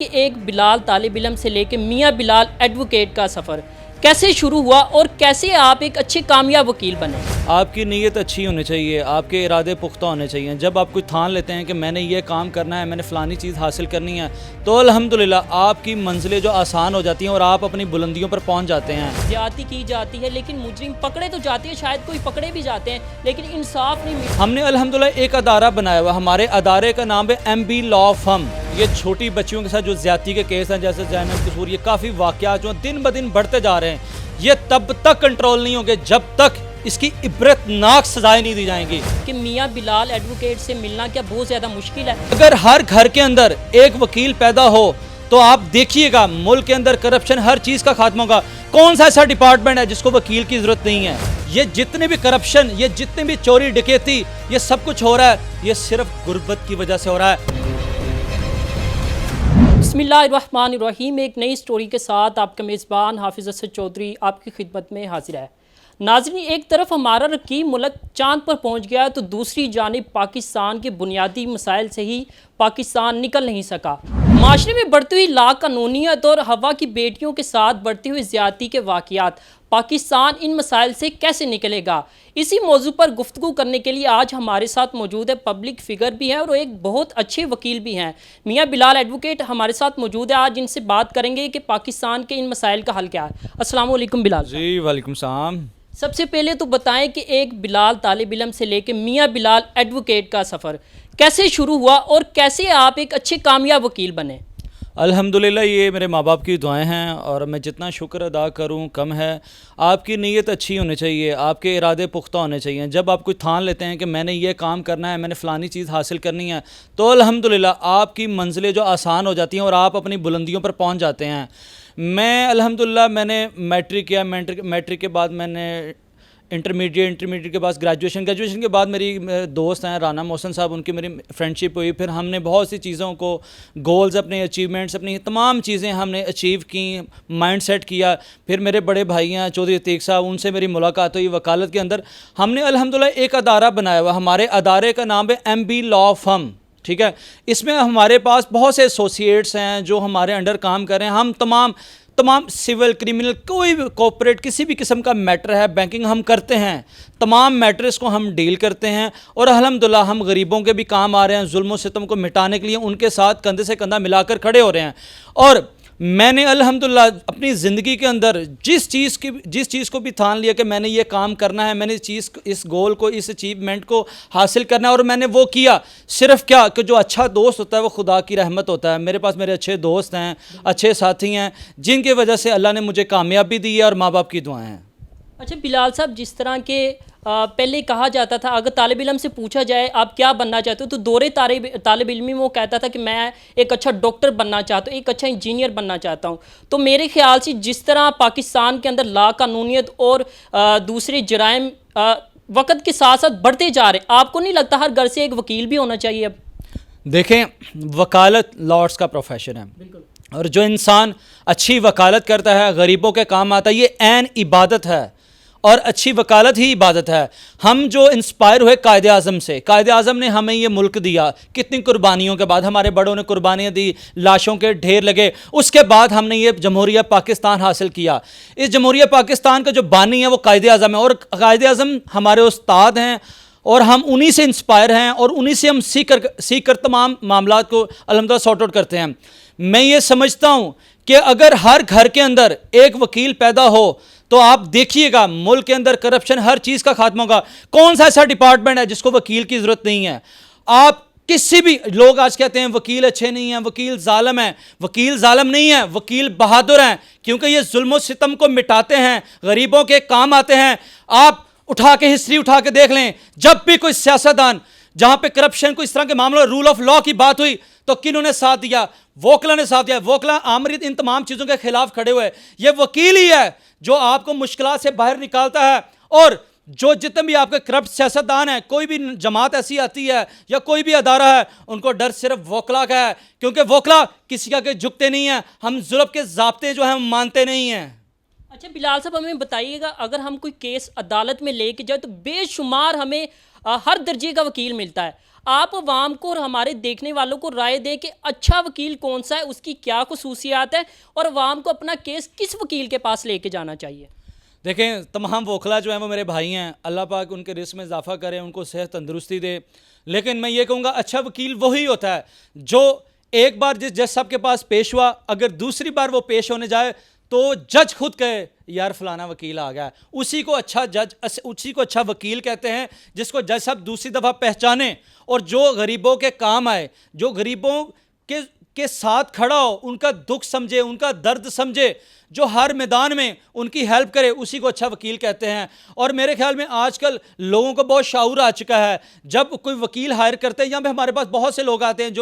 कि एक बिलाल तालिब इल्म से लेके मियाँ बिलाल एडवोकेट का सफ़र कैसे शुरू हुआ और कैसे आप एक अच्छे कामयाब वकील बने। आपकी नीयत अच्छी होनी चाहिए, आपके इरादे पुख्ता होने चाहिए। जब आप कोई ठान लेते हैं कि मैंने ये काम करना है, मैंने फ़लानी चीज़ हासिल करनी है, तो अल्हम्दुलिल्लाह आपकी मंजिलें जो आसान हो जाती हैं और आप अपनी बुलंदियों पर पहुंच जाते हैं। ज्यादती की जाती है लेकिन मुजरिम पकड़े तो जाते हैं, शायद कोई पकड़े भी जाते हैं लेकिन इंसाफ नहीं मिलता। हमने अल्हम्दुलिल्लाह एक अदारा बनाया हुआ, हमारे अदारे का नाम है MB लॉ फर्म। ये छोटी बच्चियों के साथ जो ज्यादती के केस हैं, जैसे जैनब कसूर, ये काफ़ी वाक़यात जो दिन ब दिन बढ़ते जा रहे हैं, ये तब तक कंट्रोल नहीं होंगे जब तक इसकी इबरतनाक सजाएं नहीं दी जाएंगी। कि मियाँ बिलाल एडवोकेट से मिलना क्या बहुत ज़्यादा मुश्किल है। अगर हर घर के अंदर एक वकील पैदा हो तो आप देखिएगा मुल्क के अंदर करप्शन हर चीज़ का खात्मा होगा। कौन सा ऐसा डिपार्टमेंट है जिसको वकील की ज़रूरत नहीं है। ये जितने भी करप्शन, ये जितने भी चोरी डकैती, ये सब कुछ हो रहा है, ये सिर्फ गुर्बत की वजह से हो रहा है। बिस्मिल्लाहिर्रहमानिर्रहीम। एक नई स्टोरी के साथ आपका मेज़बान हाफिज़ असद चौधरी आपकी खिदमत में हाजिर है। नाज़रीन, एक तरफ हमारा रकीब मुल्क चांद पर पहुंच गया तो दूसरी जानिब पाकिस्तान के बुनियादी मसाइल से ही पाकिस्तान निकल नहीं सका। माशरे में बढ़ती हुई लाकानूनियत और हवा की बेटियों के साथ बढ़ती हुई ज़्यादती के वाक़यात, पाकिस्तान इन मसाइल से कैसे निकलेगा, इसी मौजू पर गुफ्तगू करने के लिए आज हमारे साथ मौजूद है पब्लिक फ़िगर भी हैं और एक बहुत अच्छे वकील भी हैं। मियाँ बिलाल एडवोकेट हमारे साथ मौजूद है। आज इनसे बात करेंगे कि पाकिस्तान के इन मसाइल का हल क्या है। अस्सलाम वालेकुम बिलाल जी वालेकुम सलाम। सबसे पहले तो बताएं कि एक बिलाल तालिब इल्म से लेके मियाँ बिलाल एडवोकेट का सफ़र कैसे शुरू हुआ और कैसे आप एक अच्छे कामयाब वकील बने। अल्हम्दुलिल्लाह ये मेरे माँ बाप की दुआएं हैं और मैं जितना शुक्र अदा करूँ कम है। आपकी नीयत अच्छी होनी चाहिए, आपके इरादे पुख्ता होने चाहिए। जब आप कोई ठान लेते हैं कि मैंने ये काम करना है, मैंने फ़लानी चीज़ हासिल करनी है, तो अल्हम्दुलिल्लाह आपकी मंजिलें जो आसान हो जाती हैं और आप अपनी बुलंदियों पर पहुँच जाते हैं। मैं अल्हम्दुलिल्लाह मैंने मैट्रिक किया, मैट्रिक के बाद मैंने इंटरमीडिएट के बाद ग्रेजुएशन के बाद मेरी दोस्त हैं राना मोहसन साहब, उनकी मेरी फ्रेंडशिप हुई। फिर हमने बहुत सी चीज़ों को, गोल्स, अपने अचीवमेंट्स, अपनी तमाम चीज़ें हमने अचीव की, माइंड सेट किया। फिर मेरे बड़े भाई हैं चौधरी अतीक साहब, उनसे मेरी मुलाकात हुई वकालत के अंदर। हमने अल्हम्दुलिल्लाह एक अदारा बनाया हुआ, हमारे अदारे का नाम है MB लॉ फर्म। ठीक है, इसमें हमारे पास बहुत से एसोसिएट्स हैं जो हमारे अंडर काम कर रहे हैं। हम तमाम सिविल, क्रिमिनल, कोई भी कॉर्पोरेट, किसी भी किस्म का मैटर है, बैंकिंग हम करते हैं, तमाम मैटर्स को हम डील करते हैं। और अल्हम्दुलिल्लाह हम गरीबों के भी काम आ रहे हैं, जुल्म और सितम को मिटाने के लिए उनके साथ कंधे से कंधा मिलाकर खड़े हो रहे हैं। और मैंने अल्हम्दुलिल्लाह अपनी ज़िंदगी के अंदर जिस चीज़ को भी ठान लिया कि मैंने ये काम करना है, मैंने इस गोल को, इस अचीवमेंट को हासिल करना है, और मैंने वो किया। सिर्फ क्या कि जो अच्छा दोस्त होता है वो खुदा की रहमत होता है। मेरे पास मेरे अच्छे दोस्त हैं, अच्छे साथी हैं, जिनकी वजह से अल्लाह ने मुझे कामयाबी दी है और माँ बाप की दुआएं हैं। अच्छा बिलाल साहब, जिस तरह के पहले कहा जाता था, अगर तालिब इल्म से पूछा जाए आप क्या बनना चाहते हो, तो दौरे तालिब इल्मी में वो कहता था कि मैं एक अच्छा डॉक्टर बनना चाहता हूँ, एक अच्छा इंजीनियर बनना चाहता हूँ। तो मेरे ख्याल से जिस तरह पाकिस्तान के अंदर लाकानूनियत और दूसरे जराइम वक्त के साथ साथ बढ़ते जा रहे, आपको नहीं लगता हर घर से एक वकील भी होना चाहिए? अब देखें, वकालत लॉर्ड्स का प्रोफेशन है, और जो इंसान अच्छी वकालत करता है, गरीबों के काम आता है, ये ऐन इबादत है, और अच्छी वकालत ही इबादत है। हम जो इंस्पायर हुए कायदे आज़म से, कायदे आज़म ने हमें ये मुल्क दिया, कितनी कुर्बानियों के बाद, हमारे बड़ों ने कुर्बानियाँ दी, लाशों के ढेर लगे, उसके बाद हमने ये जमहूरिया पाकिस्तान हासिल किया। इस जमहूरिया पाकिस्तान का जो बानी है वो कायदे आज़म है, और कायदे आज़म हमारे उस्ताद हैं, और हम उन्हीं से इंस्पायर हैं, और उन्हीं से हम सीख कर तमाम मामला को अल्हम्दुलिल्लाह सॉर्ट आउट करते हैं। मैं ये समझता हूँ कि अगर हर घर के अंदर एक वकील पैदा हो तो आप देखिएगा मुल्क के अंदर करप्शन हर चीज़ का खात्मा होगा। कौन सा ऐसा डिपार्टमेंट है जिसको वकील की ज़रूरत नहीं है। आप किसी भी, लोग आज कहते हैं वकील अच्छे नहीं हैं, वकील जालिम है। वकील जालिम नहीं है, वकील बहादुर हैं, क्योंकि ये जुल्म सितम को मिटाते हैं, गरीबों के काम आते हैं। आप उठा के हिस्ट्री उठा के देख लें, जब भी कोई सियासतदान जहां पे करप्शन को, इस तरह के मामलों, रूल ऑफ लॉ की बात हुई, तो किन्होंने साथ दिया? वोकला ने साथ दिया। वोकला, आमरीत, इन तमाम चीज़ों के खिलाफ खड़े हुए। ये वकील ही है जो आपको मुश्किलात से बाहर निकालता है। और जो जितने भी आपके करप्ट सियासतदान हैं, कोई भी जमात ऐसी आती है या कोई भी अदारा है, उनको डर सिर्फ वोकला का है, क्योंकि वोकला किसी का के झुकते नहीं हैं। हम जुल्म के ज़ाब्ते जो हैं हम मानते नहीं हैं। अच्छा बिलाल साहब, हमें बताइएगा, अगर हम कोई केस अदालत में लेके जाए तो बेशुमार हमें हर दर्जे का वकील मिलता है। आप अवाम को और हमारे देखने वालों को राय दें कि अच्छा वकील कौन सा है, उसकी क्या खसूसियात है और अवाम को अपना केस किस वकील के पास लेके जाना चाहिए। देखें, तमाम वोखला जो हैं वो मेरे भाई हैं, अल्लाह पाक उनके रिस्क में इजाफा करे, उनको सेहत तंदुरुस्ती दे। लेकिन मैं ये कहूँगा अच्छा वकील वही होता है जो एक बार जिस जज साहब के पास पेश हुआ, अगर दूसरी बार वो पेश होने जाए तो जज खुद कहे यार फलाना वकील आ गया है, उसी को अच्छा जज, उसी को अच्छा वकील कहते हैं, जिसको जज साहब दूसरी दफ़ा पहचाने और जो गरीबों के काम आए, जो गरीबों के साथ खड़ा हो, उनका दुख समझे, उनका दर्द समझे, जो हर मैदान में उनकी हेल्प करे, उसी को अच्छा वकील कहते हैं। और मेरे ख्याल में आजकल लोगों को बहुत शाऊर आ चुका है। जब कोई वकील हायर करते हैं, यहाँ पे हमारे पास बहुत से लोग आते हैं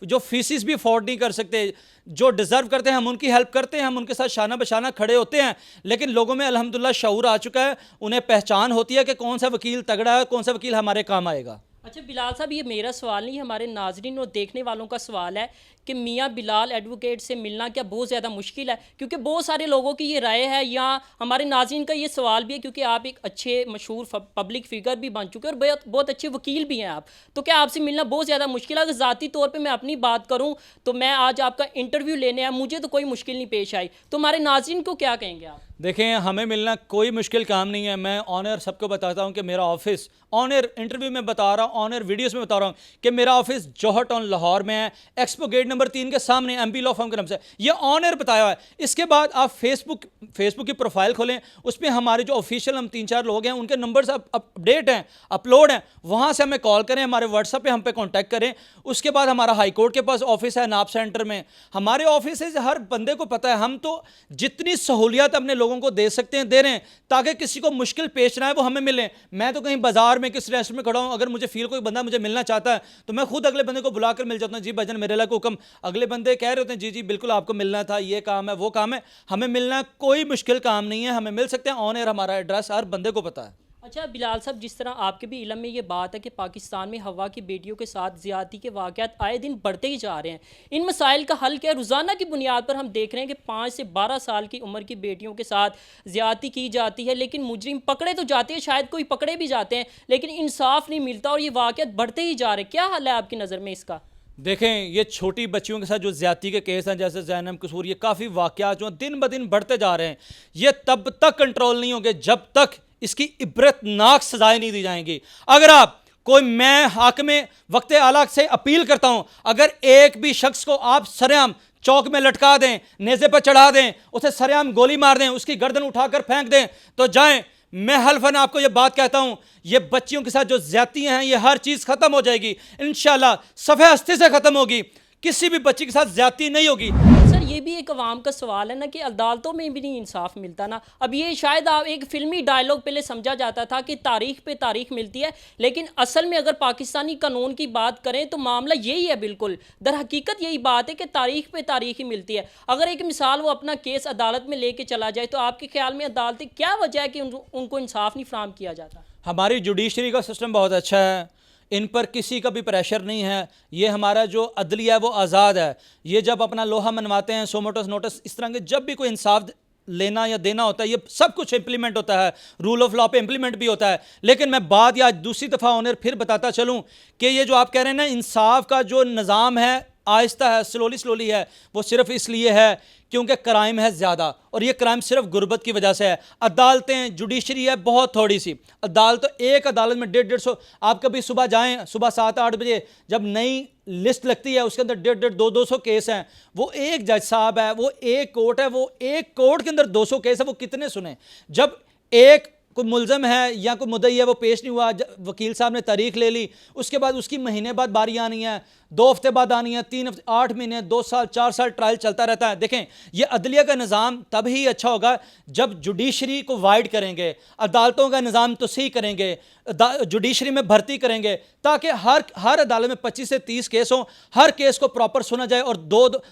जो फीसिस भी अफोर्ड नहीं कर सकते, जो डिज़र्व करते हैं, हम उनकी हेल्प करते हैं, हम उनके साथ शाना बशाना खड़े होते हैं। लेकिन लोगों में अल्हम्दुलिल्लाह शऊर आ चुका है, उन्हें पहचान होती है कि कौन सा वकील तगड़ा है, कौन सा वकील हमारे काम आएगा। अच्छा बिलाल साहब, ये मेरा सवाल नहीं, हमारे नाजरीन और देखने वालों का सवाल है कि मियाँ बिलाल एडवोकेट से मिलना क्या बहुत ज़्यादा मुश्किल है? क्योंकि बहुत सारे लोगों की ये राय है, या हमारे नाजरीन का ये सवाल भी है, क्योंकि आप एक अच्छे मशहूर पब्लिक फिगर भी बन चुके हैं और बहुत बहुत अच्छे वकील भी हैं आप, तो क्या आपसे मिलना बहुत ज़्यादा मुश्किल है? अगर ज़ाती तौर पर मैं अपनी बात करूँ तो मैं आज आपका इंटरव्यू लेने आया, मुझे तो कोई मुश्किल नहीं पेश आई, तो हमारे नाजरीन को क्या कहेंगे आप? देखें, हमें मिलना कोई मुश्किल काम नहीं है। मैं ऑनर सबको बताता हूं कि मेरा ऑफिस, ऑनर इंटरव्यू में बता रहा हूं, ऑनर वीडियोस में बता रहा हूं कि मेरा ऑफिस जौहर टाउन लाहौर में है, एक्सपो गेट नंबर 3 के सामने, एमपी लॉ फर्म के नाम से। ये ऑनर बताया हुआ है। इसके बाद आप फेसबुक की प्रोफाइल खोलें, उस पर हमारे जो ऑफिशियल हम 3-4 लोग हैं उनके नंबर्स अपडेट हैं, अपलोड हैं, वहाँ से हमें कॉल करें, हमारे व्हाट्सएप पे हम पे कॉन्टैक्ट करें। उसके बाद हमारा हाई कोर्ट के पास ऑफिस है नाब सेंटर में। हमारे ऑफिस से हर बंदे को पता है, हम तो जितनी सहूलियत अपने लोगों को दे सकते हैं दे रहे हैं, ताकि किसी को मुश्किल पेश ना आए, वो हमें मिले। मैं तो कहीं बाजार में किस रेस्टोरेंट में खड़ा हूं, अगर मुझे फील कोई बंदा मुझे मिलना चाहता है तो मैं खुद अगले बंदे को बुलाकर मिल जाता हूं, जी भाईजान मेरे लिए हुक्म। अगले बंदे कह रहे होते हैं जी जी बिल्कुल आपको मिलना था, ये काम है वो काम है। हमें मिलना कोई मुश्किल काम नहीं है, हमें मिल सकते हैं। ऑन एयर हमारा एड्रेस हर बंदे को पता है। अच्छा बिलाल साहब, जिस तरह आपके भी इल्म में ये बात है कि पाकिस्तान में हवा की बेटियों के साथ ज़्यादती के वाक़यात आए दिन बढ़ते ही जा रहे हैं, इन मसाइल का हल क्या है? रोज़ाना की बुनियाद पर हम देख रहे हैं कि 5 से 12 साल की उम्र की बेटियों के साथ ज़्यादती की जाती है, लेकिन मुजरिम पकड़े तो जाते हैं, शायद कोई पकड़े भी जाते हैं, लेकिन इंसाफ नहीं मिलता और ये वाक़यात बढ़ते ही जा रहे हैं। क्या हल है आपकी नज़र में इसका? देखें, ये छोटी बच्चियों के साथ जो ज़्यादती के केस हैं, जैसे ज़ैनब कसूर, ये काफ़ी वाक़यात जो दिन ब दिन बढ़ते जा रहे हैं। ये तब तक कंट्रोल नहीं होंगे जब तक इसकी इबरतनाक सजाएं नहीं दी जाएंगी। अगर आप कोई, मैं हाकिम वक्त आला से अपील करता हूं, अगर एक भी शख्स को आप सरेआम चौक में लटका दें, नेज़े पर चढ़ा दें, उसे सरेआम गोली मार दें, उसकी गर्दन उठाकर फेंक दें, तो जाएं। मैं हल्फन आपको ये बात कहता हूं, ये बच्चियों के साथ जो ज्यादतियां हैं, ये हर चीज़ ख़त्म हो जाएगी इंशाल्लाह, सफ़े हस्ती से ख़त्म होगी, किसी भी बच्ची के साथ ज्यादती नहीं होगी। सर ये भी एक अवाम का सवाल है ना कि अदालतों में भी नहीं इंसाफ मिलता ना। अब ये शायद आप एक फिल्मी डायलॉग पहले समझा जाता था कि तारीख पे तारीख मिलती है, लेकिन असल में अगर पाकिस्तानी कानून की बात करें तो मामला यही है, बिल्कुल दर हकीकत यही बात है कि तारीख पे तारीख ही मिलती है। अगर एक मिसाल वो अपना केस अदालत में लेके चला जाए तो आपके ख्याल में अदालतें क्या वजह है कि उनको इंसाफ नहीं फराहम किया जाता? हमारी जुडिशरी का सिस्टम बहुत अच्छा है, इन पर किसी का भी प्रेशर नहीं है। ये हमारा जो अदलिया है वो आज़ाद है। ये जब अपना लोहा मनवाते हैं, सोमोटस नोटिस, इस तरह के जब भी कोई इंसाफ लेना या देना होता है, ये सब कुछ इंप्लीमेंट होता है, रूल ऑफ लॉ पे इंप्लीमेंट भी होता है। लेकिन मैं बात या दूसरी दफ़ा ऑनर फिर बताता चलूँ कि ये जो आप कह रहे हैं ना, इंसाफ का जो निज़ाम है आहिस्ता है, स्लोली है, वो सिर्फ इसलिए है क्योंकि क्राइम है ज़्यादा, और ये क्राइम सिर्फ गुर्बत की वजह से है। अदालतें, जुडिशरी है बहुत थोड़ी सी अदालत, एक अदालत में 150-150, आप कभी सुबह जाएं, सुबह 7-8 बजे जब नई लिस्ट लगती है, उसके अंदर 150-200 केस हैं। वो एक जज साहब है, वो एक कोर्ट है, वो एक कोर्ट के अंदर 200 केस है, वो कितने सुने? जब एक कोई मुलजम है या कोई मुद्दई है, वो पेश नहीं हुआ, वकील साहब ने तारीख ले ली, उसके बाद उसकी महीने बाद बारी आनी है, 2 हफ्ते बाद आनी है, 3 हफ्ते, 8 महीने, 2 साल, 4 साल ट्रायल चलता रहता है। देखें, ये अदलिया का निज़ाम तब ही अच्छा होगा जब जुडिशरी को वाइड करेंगे, अदालतों का निज़ाम तोसी करेंगे, जुडिशरी में भर्ती करेंगे, ताकि हर अदालत में 25 से 30 केस हों, हर केस को प्रॉपर सुना जाए और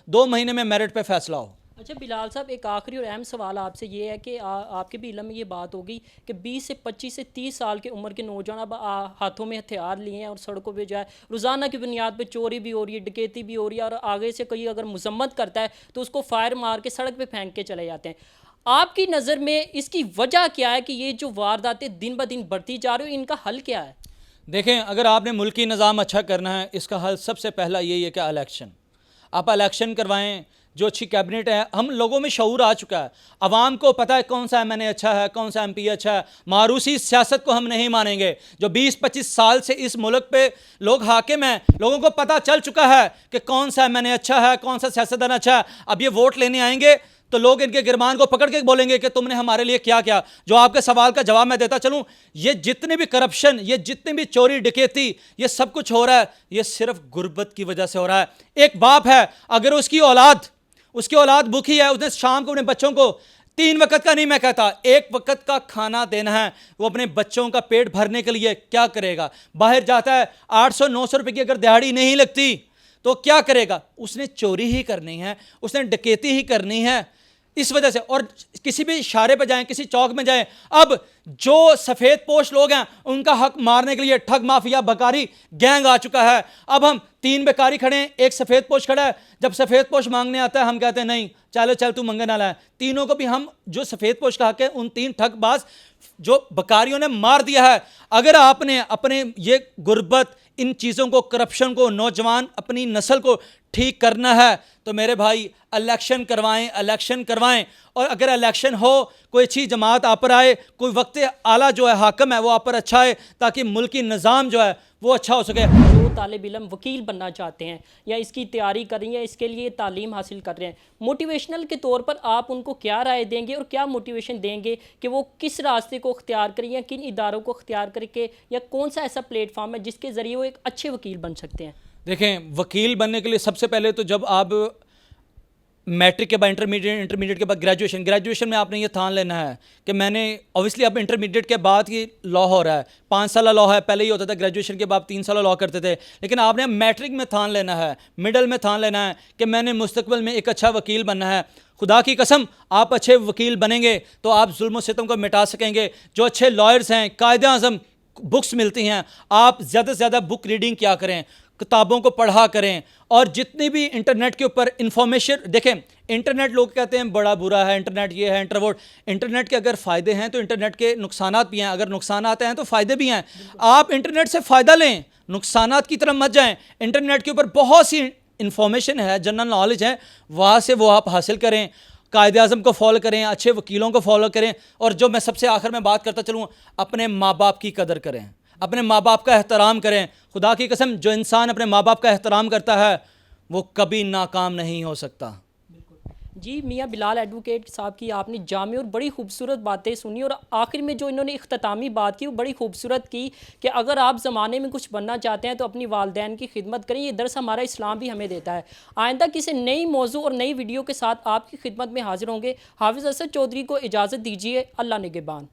2 महीने में मेरिट पे फैसला हो। अच्छा बिलाल साहब, एक आखिरी और अहम सवाल आपसे ये है कि आपके भी इल्म में ये बात होगी कि 20 से 25 से 30 साल की उम्र के नौजवान अब हाथों में हथियार लिए हैं और सड़कों पे जाए, रोज़ाना की बुनियाद पे चोरी भी हो रही है, डकैती भी हो रही है, और आगे से कोई अगर मजम्मत करता है तो उसको फायर मार के सड़क पे फेंक के चले जाते हैं। आपकी नज़र में इसकी वजह क्या है कि ये जो वारदातें दिन ब दिन बढ़ती जा रही हो, इनका हल क्या है? देखें, अगर आपने मुल्की निज़ाम अच्छा करना है, इसका हल सबसे पहला यही है कि इलेक्शन, आप इलेक्शन करवाएं। जो अच्छी कैबिनेट है, हम लोगों में शऊर आ चुका है, अवाम को पता है कौन सा एमएनए अच्छा है, कौन सा एमपी अच्छा है। मारूसी सियासत को हम नहीं मानेंगे। जो 20-25 साल से इस मुल्क पे लोग हाकिम हैं, लोगों को पता चल चुका है कि कौन सा एमएनए अच्छा है, कौन सा सियासतदान अच्छा है। अब ये वोट लेने आएंगे तो लोग इनके गिरबान को पकड़ के बोलेंगे कि तुमने हमारे लिए क्या किया। जो आपके सवाल का जवाब मैं देता चलूं, ये जितने भी करप्शन, ये जितनी भी चोरी डकैती, ये सब कुछ हो रहा है, ये सिर्फ गुर्बत की वजह से हो रहा है। एक बाप है, अगर उसकी औलाद भूखी है, उसने शाम को अपने बच्चों को 3 वक्त का नहीं, मैं कहता 1 वक्त का खाना देना है, वो अपने बच्चों का पेट भरने के लिए क्या करेगा? बाहर जाता है, 800-900 रुपए की अगर दिहाड़ी नहीं लगती तो क्या करेगा? उसने चोरी ही करनी है, उसने डकैती ही करनी है। इस वजह से, और किसी भी इशारे पे जाएं, किसी चौक में जाएं, अब जो सफ़ेद पोश लोग हैं उनका हक मारने के लिए ठग माफिया बकारी गैंग आ चुका है। अब हम 3 बेकारी खड़े हैं, एक सफ़ेद पोश खड़ा है। जब सफ़ेद पोश मांगने आता है हम कहते हैं नहीं, चल तू मंगन ना लाए। तीनों को भी हम, जो सफ़ेद पोश का हक है, उन 3 ठगबाज जो बकारियों ने मार दिया है। अगर आपने अपने ये गुर्बत, इन चीज़ों को, करप्शन को, नौजवान अपनी नस्ल को ठीक करना है तो मेरे भाई इलेक्शन करवाएं। और अगर इलेक्शन हो, कोई अच्छी जमात आप पर आए, कोई वक्त आला जो है हाकम है वो आप पर अच्छा है, ताकि मुल्की निज़ाम जो है वो अच्छा हो सके। जो तालिब इल्म वकील बनना चाहते हैं या इसकी तैयारी कर रही हैं, इसके लिए तालीम हासिल कर रहे हैं, मोटिवेशनल के तौर पर आप उनको क्या राय देंगे और क्या मोटिवेशन देंगे कि वो किस रास्ते को अख्तियार करें या किन इदारों को अख्तियार करके, या कौन सा ऐसा प्लेटफॉर्म है जिसके ज़रिए वो एक अच्छे वकील बन सकते हैं? देखें, वकील बनने के लिए सबसे पहले तो जब आप मैट्रिक के बाद इंटरमीडिएट के बाद ग्रेजुएशन में आपने ये ठान लेना है कि मैंने, ऑब्वियसली अब इंटरमीडिएट के बाद ही लॉ हो रहा है, 5 साल लॉ है, पहले ही होता था, ग्रेजुएशन के बाद 3 साल लॉ करते थे। लेकिन आपने मैट्रिक में ठान लेना है, मिडल में ठान लेना है कि मैंने मुस्तकबिल में एक अच्छा वकील बनना है। खुदा की कसम, आप अच्छे वकील बनेंगे तो आप जुल्म सितम को मिटा सकेंगे। जो अच्छे लॉयर्स हैं, कायदे आज़म बुक्स मिलती हैं, आप ज़्यादा से ज़्यादा बुक रीडिंग क्या करें, किताबों को पढ़ा करें। और जितनी भी इंटरनेट के ऊपर इंफॉर्मेशन, देखें, इंटरनेट लोग कहते हैं बड़ा बुरा है, इंटरनेट ये है, इंटरनेट के अगर फ़ायदे हैं तो इंटरनेट के नुकसानात भी हैं, अगर नुकसानात हैं तो फ़ायदे भी हैं। आप इंटरनेट से फ़ायदा लें, नुकसानात की तरफ मत जाएं। इंटरनेट के ऊपर बहुत सी इंफॉर्मेशन है, जनरल नॉलेज है, वहाँ से वो आप हासिल करें। कायदे आज़म को फॉलो करें, अच्छे वकीलों को फॉलो करें। और जो मैं सबसे आखिर में बात करता चलूँ, अपने माँ बाप की कदर करें, अपने माँ बाप का एहतराम करें। खुदा की कसम, जो इंसान अपने माँ बाप का एहतराम करता है वो कभी नाकाम नहीं हो सकता। जी, मियाँ बिलाल एडवोकेट साहब की आपने जामे और बड़ी खूबसूरत बातें सुनी, और आखिर में जो इन्होंने इख्तितामी बात की वो बड़ी खूबसूरत की कि अगर आप ज़माने में कुछ बनना चाहते हैं तो अपनी वालदैन की खिदमत करें। ये दरस हमारा इस्लाम भी हमें देता है। आइंदा किसी नई मौजू और नई वीडियो के साथ आपकी खिदमत में हाजिर होंगे। हाफिज़ असद चौधरी को इजाज़त दीजिए। अल्लाह निगहबान।